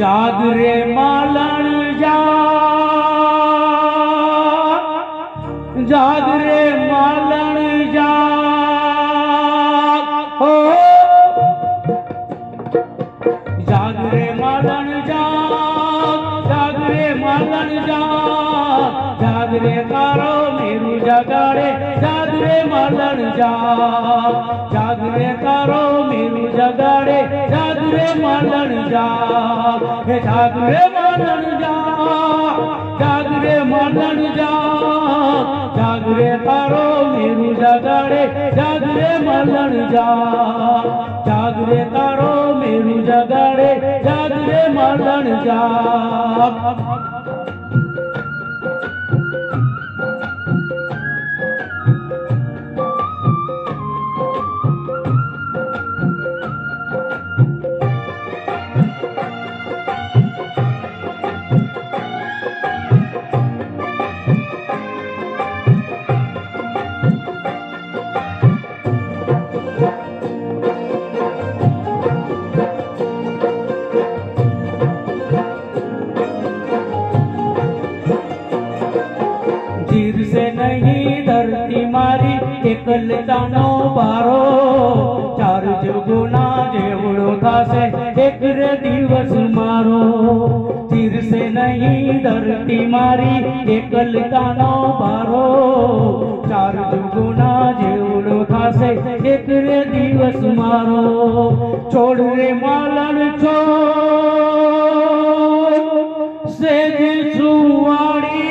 जाग रे मालन जाग रे मालन जाग हो जाग रे मालन जाग रे मालन जाग रे तारो मेरू जगाड़े जाग रे मालन जाग रे तारो मेरू जगाड़े जाग रे मालन जाग रे मालन जाग रे मालन जाग रे तारो मेरू जगाड़े जाग रे मालन जाग रे तारो मेरू जगाड़े जाग रे मालन जाग। तीर से नहीं धरती मारी एकलतानो बारो चार जुगुना जेवड़ो थासे एक रे दिवस मारो। तीर से नहीं धरती मारी एकलतानो बारो चार जुगुना जेवड़ो थासे एक रे दिवस मारो। छोड़ रे मालन छोड़ सेज सुवाड़ी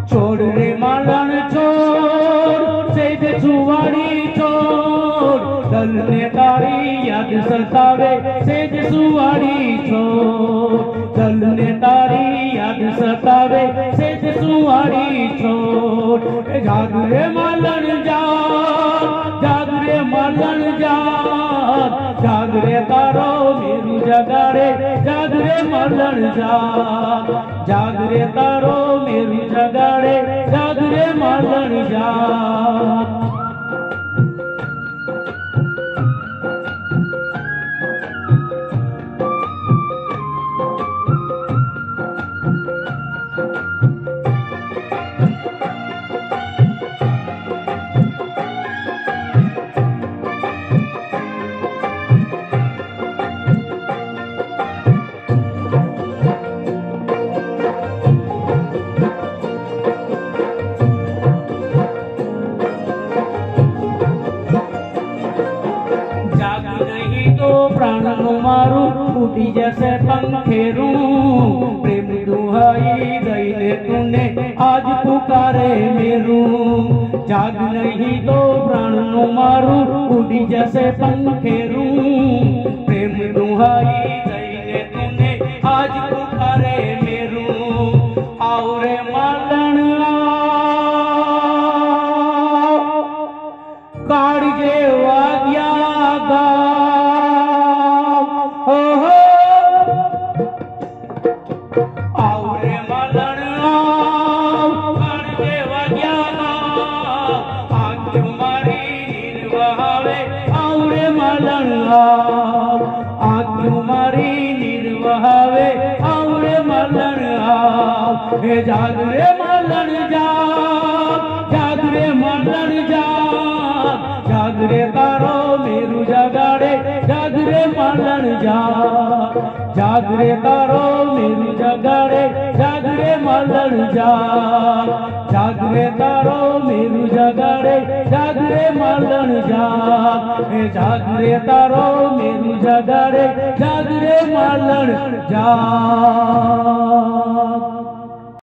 छोड़ रे मालन छोड़ सेज सुवाड़ी छोड़ दल ने तारी याद सतावे सेज सुवाड़ी छोड़ दल ने तारी याद सतावे सेज सुवाड़ी छोड़। जाग रे मालन जाग रे मालन जाग रे तारो मेरू जगाड़े जाग रे मालन जाग रे तारो मेरू जगाड़े जाग रे मालन जाग। प्राण मारू उठी जैसे पंखेरू प्रेम दुहाई दईले तूने आज पुकारे मेरू। जाग नहीं तो प्राण मारू उठी जैसे पंखेरू प्रेम दुहाई दईले तूने आज पुकारे मेरू। आओ रे मालन काड़जे वाग्या गा आवरे मालन काड़जे वाग्या आँख मारी निर्वहावे आवरे मालन आँख मारी निर्वहावे आवरे मालन जाग रे मालन जाग रे मालन जाग रे तारो मेरू जगाड़े जाग रे मालन जाग रे तारो मेरू जगाड़े जाग रे मालन जाग रे तारो मेरू जगाड़े जाग रे मालन जाग रे तारो मेरू जगाड़े जाग रे मालन जाग।